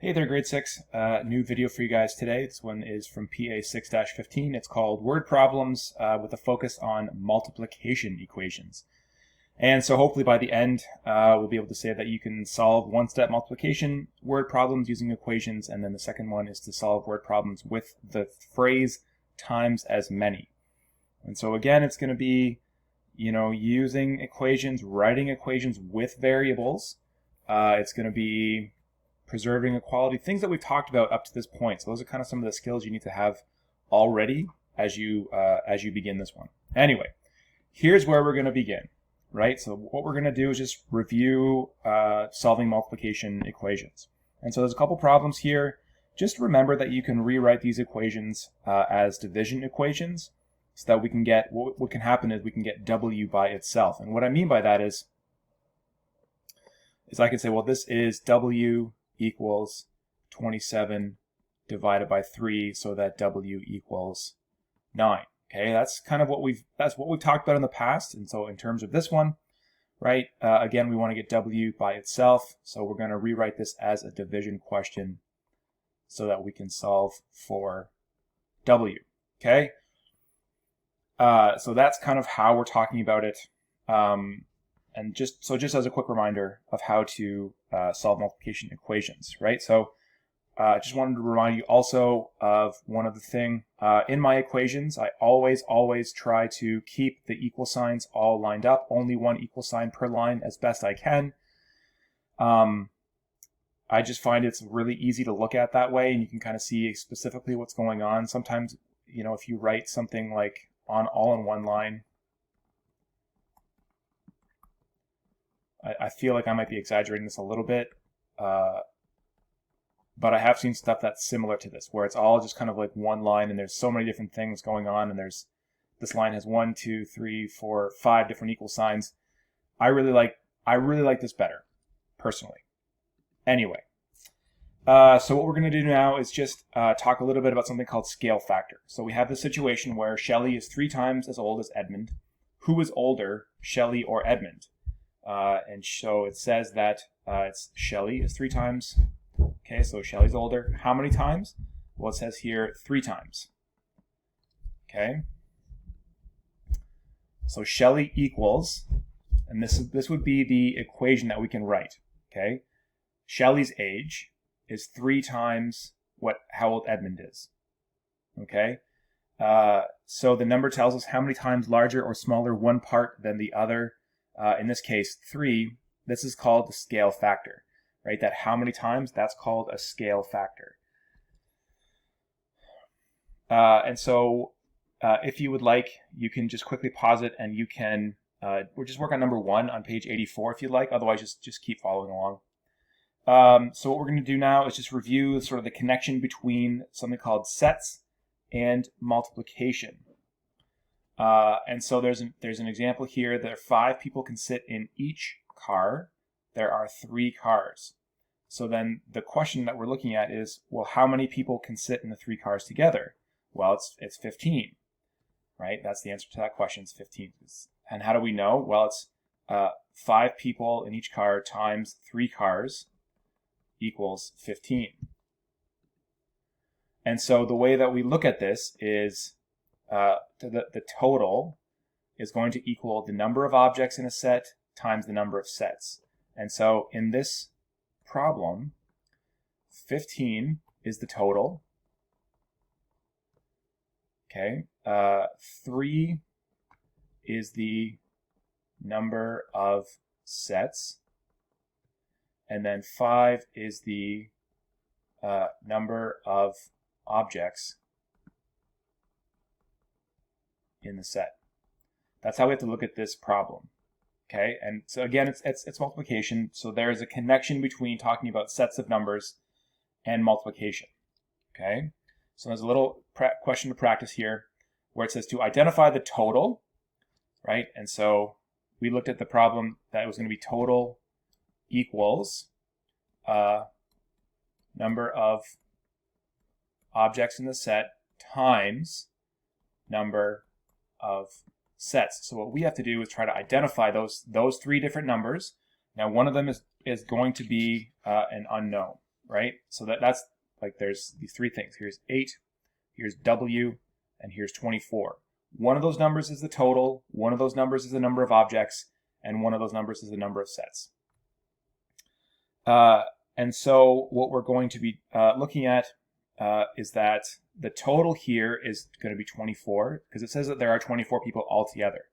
Hey there, grade 6. New video for you guys today. This one is from PA 6-15. It's called Word Problems with a focus on multiplication equations. And so hopefully by the end, we'll be able to say that you can solve one-step multiplication word problems using equations, and then the second one is to solve word problems with the phrase times as many. And so again, it's going to be, using equations, writing equations with variables. It's going to be preserving equality, things that we've talked about up to this point. So those are kind of some of the skills you need to have already as you begin this one. Anyway, here's where we're going to begin, right? So what we're going to do is just review solving multiplication equations. And so there's a couple problems here. Just remember that you can rewrite these equations as division equations so that we can get, what can happen is we can get W by itself. And what I mean by that is I can say, well, this is W equals 27 divided by 3, so that W equals 9. Okay, that's kind of what we've talked about in the past. And so in terms of this one, right, again, we want to get W by itself, so we're going to rewrite this as a division question so that we can solve for W. Okay, so that's kind of how we're talking about it. And just as a quick reminder of how to solve multiplication equations, right? So I just wanted to remind you also of one other thing. In my equations, I always try to keep the equal signs all lined up, only one equal sign per line as best I can. I just find it's really easy to look at that way, and you can kind of see specifically what's going on. Sometimes, if you write something like all in one line, I feel like I might be exaggerating this a little bit, but I have seen stuff that's similar to this, where it's all just kind of like one line, and there's so many different things going on, and this line has 1, 2, 3, 4, 5 different equal signs. I really like this better, personally. Anyway, so what we're going to do now is just talk a little bit about something called scale factor. So we have this situation where Shelley is 3 times as old as Edmund. Who is older, Shelley or Edmund? And so it says that it's Shelley is 3 times. Okay, so Shelley's older. How many times? Well, it says here 3 times. Okay. So Shelley equals, and this would be the equation that we can write. Okay. Shelley's age is 3 times how old Edmund is. Okay. So the number tells us how many times larger or smaller one part than the other. In this case, 3, this is called the scale factor, right? That how many times, that's called a scale factor. And so if you would like, you can just quickly pause it, and you can, we'll just work on number 1 on page 84 if you'd like. Otherwise, just keep following along. So what we're going to do now is just review sort of the connection between something called sets and multiplication. And so there's an example here that 5 people can sit in each car. There are 3 cars. So then the question that we're looking at is, well, how many people can sit in the 3 cars together? Well, it's 15, right? That's the answer to that question. It's 15. And how do we know? Well, it's 5 people in each car times 3 cars equals 15. And so the way that we look at this is the total is going to equal the number of objects in a set times the number of sets. And so in this problem, 15 is the total. Okay. 3 is the number of sets. And then 5 is the number of objects in the set. That's how we have to look at this problem. Okay, and so again, it's multiplication. So there is a connection between talking about sets of numbers and multiplication. Okay, so there's a little question to practice here where it says to identify the total, right? And so we looked at the problem that it was going to be total equals number of objects in the set times number of sets. So what we have to do is try to identify those 3 different numbers. Now one of them is going to be an unknown. right? So that's like there's these three things. Here's 8, here's W, and here's 24. One of those numbers is the total, one of those numbers is the number of objects, and one of those numbers is the number of sets. And so what we're going to be looking at is that the total here is going to be 24, because it says that there are 24 people altogether.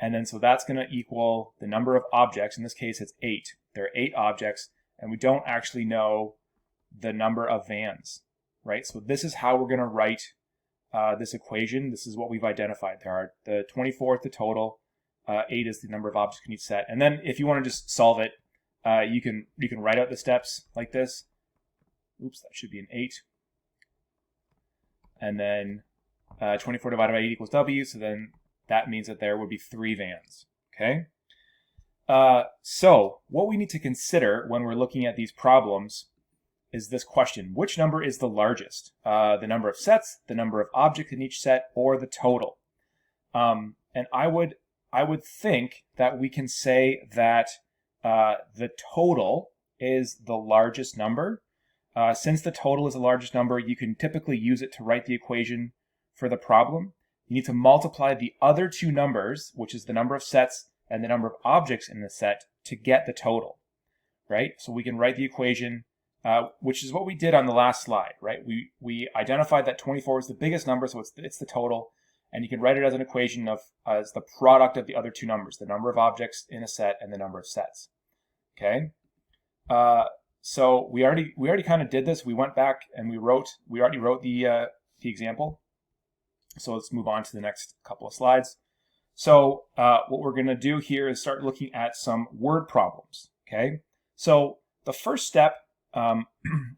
And then so that's going to equal the number of objects. In this case, it's 8. There are 8 objects, and we don't actually know the number of vans, right? So this is how we're going to write this equation. This is what we've identified. There are the 24 is the total, 8 is the number of objects in each set. And then if you want to just solve it, you can write out the steps like this. Oops, that should be an 8. And then 24 divided by 8 equals W, so then that means that there would be 3 vans, okay? So what we need to consider when we're looking at these problems is this question: which number is the largest? The number of sets, the number of objects in each set, or the total? And I would think that we can say that the total is the largest number. Since the total is the largest number, you can typically use it to write the equation for the problem. You need to multiply the other two numbers, which is the number of sets and the number of objects in the set, to get the total, right? So we can write the equation, which is what we did on the last slide, right? We identified that 24 is the biggest number, so it's the total, and you can write it as an equation as the product of the other two numbers, the number of objects in a set and the number of sets. Okay, so we already kind of did this. We went back and we already wrote the example. So let's move on to the next couple of slides. So what we're going to do here is start looking at some word problems. Okay, so the first step,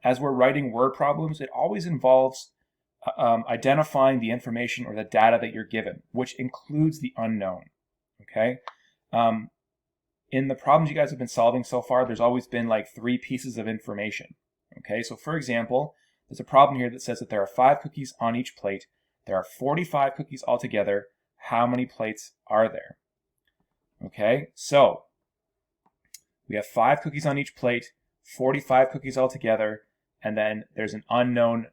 as we're writing word problems, it always involves identifying the information or the data that you're given, which includes the unknown. Okay. In the problems you guys have been solving so far, there's always been like 3 pieces of information. Okay, so for example, there's a problem here that says that there are 5 cookies on each plate. There are 45 cookies altogether. How many plates are there? Okay, so we have 5 cookies on each plate, 45 cookies altogether, and then there's an unknown,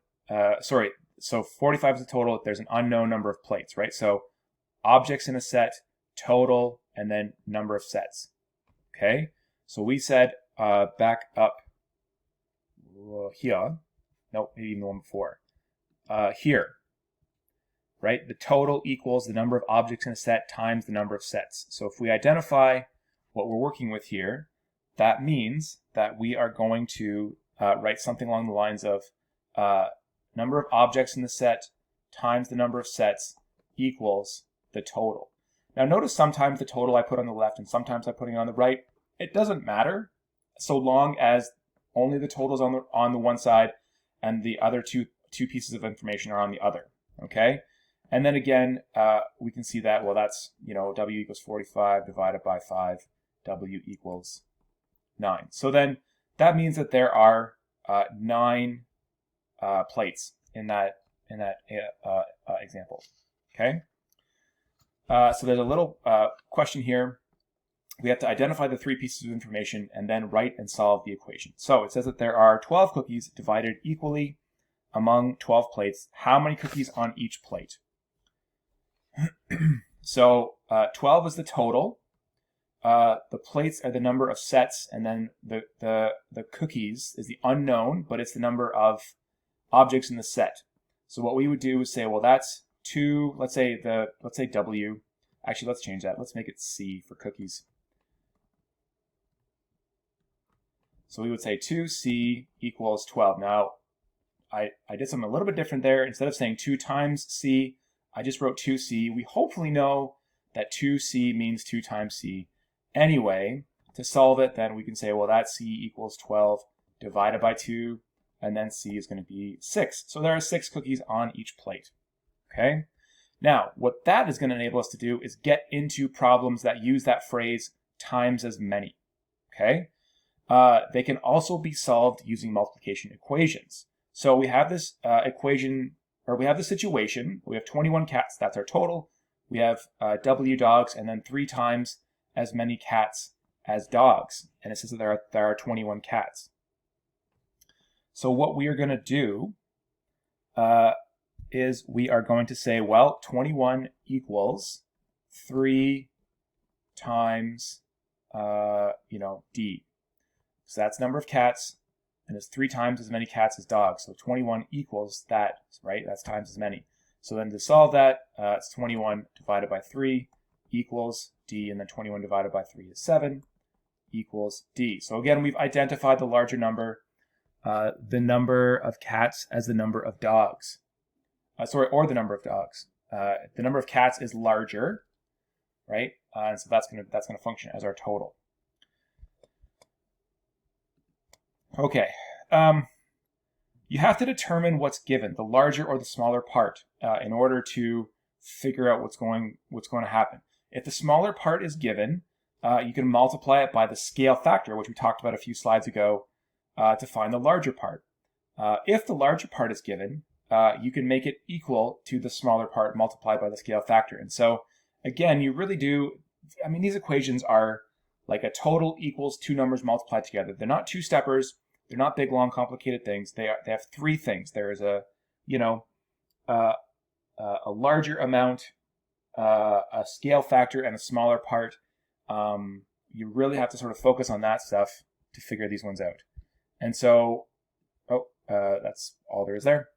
so 45 is the total. There's an unknown number of plates, right? So objects in a set, total, and then number of sets. Okay, so we said back up here, no, maybe even the one before, here, right? The total equals the number of objects in a set times the number of sets. So if we identify what we're working with here, that means that we are going to write something along the lines of number of objects in the set times the number of sets equals the total. Now notice sometimes the total I put on the left and sometimes I put it on the right. It doesn't matter so long as only the total is on the one side and the other two pieces of information are on the other. Okay, and then again we can see that, well, that's, W equals 45 divided by 5, W equals 9. So then that means that there are 9 plates in that example. Okay. So there's a little question here. We have to identify the 3 pieces of information and then write and solve the equation. So it says that there are 12 cookies divided equally among 12 plates. How many cookies on each plate? So 12 is the total. The plates are the number of sets, and then the cookies is the unknown, but it's the number of objects in the set. So what we would do is say, well, that's 2, let's say W. Actually, let's change that. Let's make it C for cookies. So we would say 2C equals 12. Now, I did something a little bit different there. Instead of saying 2 times C, I just wrote 2C. We hopefully know that 2C means 2 times C. Anyway, to solve it, then we can say, well, that C equals 12 divided by 2, and then C is going to be 6. So there are 6 cookies on each plate. Okay? Now, what that is going to enable us to do is get into problems that use that phrase times as many. Okay? They can also be solved using multiplication equations. So we have this equation, or we have the situation. We have 21 cats. That's our total. We have W dogs, and then 3 times as many cats as dogs. And it says that there are 21 cats. So what we are going to do is we are going to say, well, 21 equals 3 times, D. So that's number of cats, and it's 3 times as many cats as dogs. So 21 equals that, right? That's times as many. So then to solve that, it's 21 divided by 3 equals D, and then 21 divided by 3 is 7 equals D. So again, we've identified the larger number, the number of cats as the number of dogs. Or the number of dogs. The number of cats is larger, right? And so that's gonna function as our total. Okay. You have to determine what's given, the larger or the smaller part, in order to figure out what's going to happen. If the smaller part is given, you can multiply it by the scale factor, which we talked about a few slides ago, to find the larger part. If the larger part is given, you can make it equal to the smaller part multiplied by the scale factor. And so, again, you really do, these equations are like a total equals two numbers multiplied together. They're not two-steppers. They're not big, long, complicated things. They have three things. There is a larger amount, a scale factor, and a smaller part. You really have to sort of focus on that stuff to figure these ones out. And so, that's all there is there.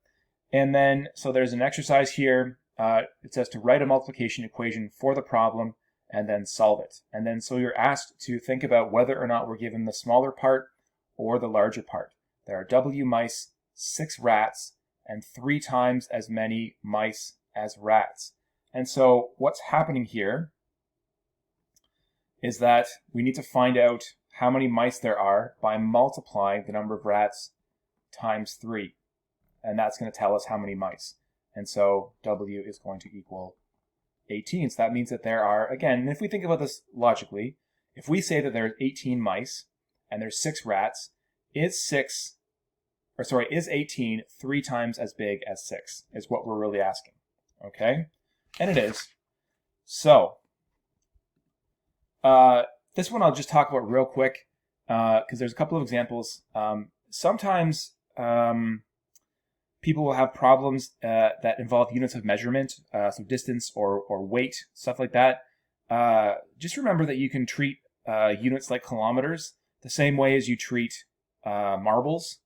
And then, so there's an exercise here. It says to write a multiplication equation for the problem and then solve it. And then, so you're asked to think about whether or not we're given the smaller part or the larger part. There are W mice, 6 rats, and 3 times as many mice as rats. And so what's happening here is that we need to find out how many mice there are by multiplying the number of rats times 3. And that's going to tell us how many mice. And so W is going to equal 18. So that means that there are, again, and if we think about this logically, if we say that there's 18 mice and there's 6 rats, is 18 3 times as big as 6 is what we're really asking. Okay? And it is. So, this one I'll just talk about real quick because there's a couple of examples. Sometimes people will have problems that involve units of measurement, so distance or weight, stuff like that. Just remember that you can treat units like kilometers the same way as you treat marbles,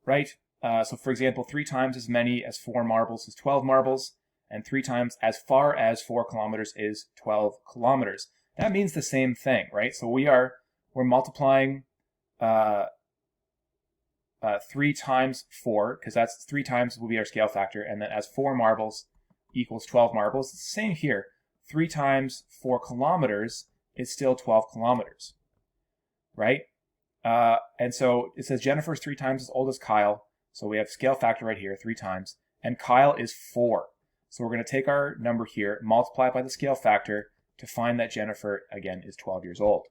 right? So for example, 3 times as many as 4 marbles is 12 marbles, and 3 times as far as 4 kilometers is 12 kilometers. That means the same thing, right? So we're multiplying 3 times 4, because that's 3 times will be our scale factor, and then as 4 marbles equals 12 marbles. It's the same here. 3 times 4 kilometers is still 12 kilometers, right? And so it says Jennifer's 3 times as old as Kyle, so we have scale factor right here, 3 times, and Kyle is 4. So we're going to take our number here, multiply it by the scale factor to find that Jennifer, again, is 12 years old.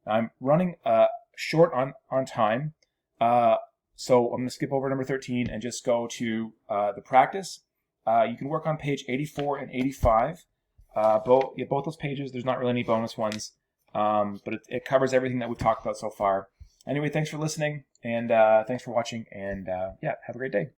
Now, I'm running short on time, so I'm going to skip over number 13 and just go to the practice. You can work on page 84 and 85. Both those pages, there's not really any bonus ones, but it covers everything that we've talked about so far. Anyway, thanks for listening, and thanks for watching, and yeah, have a great day.